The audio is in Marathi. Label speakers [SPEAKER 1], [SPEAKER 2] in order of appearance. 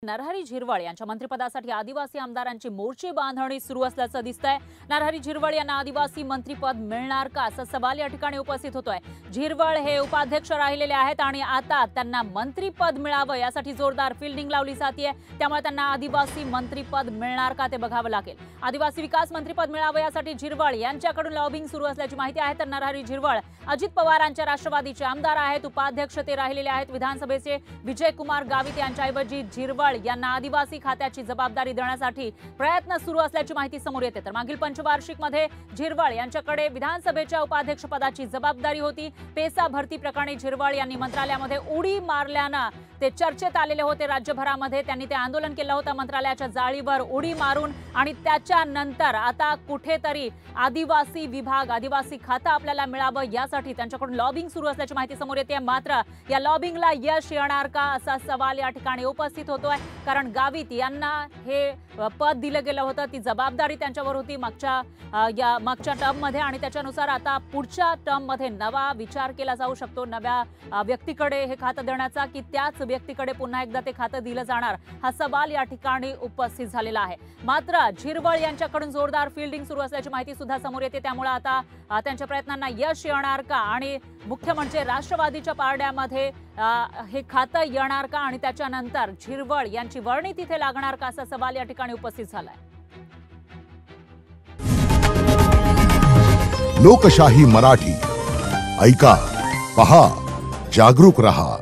[SPEAKER 1] नरहरी झिरवळ यांच्या मंत्रिपदासाठी आदिवासी आमदारांची मोर्चे बांधणी सुरू असल्याचं दिसतंय। नरहरी झिरवळ यांना आदिवासी मंत्रिपद मिळणार का असा सवाल या ठिकाणी उपस्थित होतोय। झिरवळ हे उपाध्यक्ष राहिलेले आहेत आणि आता त्यांना मंत्रिपद मिळावं यासाठी जोरदार फील्डिंग लावली जाते। त्यामुळे त्यांना आदिवासी मंत्रिपद मिळणार का ते बघावं लागेल। आदिवासी विकास मंत्रिपद मिळावं यासाठी झिरवळ यांच्याकडून लॉबिंग सुरू असल्याची माहिती आहे। तर नरहरी झिरवळ अजित पवारांच्या राष्ट्रवादीचे आमदार आहेत, उपाध्यक्ष ते राहिलेले आहेत। विधानसभेचे विजयकुमार गावित यांच्याऐवजी झिरवळ यांना आदिवासी खात्याची जबाबदारी देण्यासाठी प्रयत्न सुरू असल्याची माहिती समोर येते। तर मागील पंचवार्षिक मध्ये झिरवळ यांच्याकडे विधानसभेच्या उपाध्यक्षपदाची जबाबदारी होती। पेसा भरती प्रकरणी झिरवळ यांनी मंत्रालयामध्ये उडी मारल्यानं ते चर्चेत आलेले होते। राज्यभरामध्ये त्यांनी ते आंदोलन केलं होतं मंत्रालयाच्या जाळीवर उडी मारून आणि त्याच्यानंतर आता कुठेतरी आदिवासी विभाग, आदिवासी खातं आपल्याला मिळावं यासाठी त्यांच्याकडून लॉबिंग सुरू असल्याची माहिती समोर येते। मात्र या लॉबिंगला यश येणार का असा सवाल या ठिकाणी उपस्थित होतोय, कारण गावित यांना हे पद दिलं गेलं होतं, ती जबाबदारी त्यांच्यावर होती मागच्या टर्म मध्ये आणि त्याच्यानुसार आता पुढच्या टर्म मध्ये नवा विचार केला जाऊ शकतो नव्या व्यक्तीकडे हे खातं देण्याचा, की त्याच व्यक्तीकडे पुन्हा एकदा ते खातं दिलं जाणार हा सवाल या ठिकाणी उपस्थित झालेला आहे। मात्र झिरवळ यांच्याकडून जोरदार फील्डिंग सुरू असल्याची माहिती सुद्धा समोर येते। त्यामुळे आता त्यांच्या प्रयत्नांना यश येणार का आणि मुख्य म्हणजे राष्ट्रवादीच्या पारड्यामध्ये हे खातं येणार का आणि त्याच्यानंतर झिरवळ यांची वर्णी तिथे लागणार का असा सवाल या ठिकाणी उपस्थित झालाय।
[SPEAKER 2] लोकशाही मराठी ऐका, पहा, जागरूक रहा।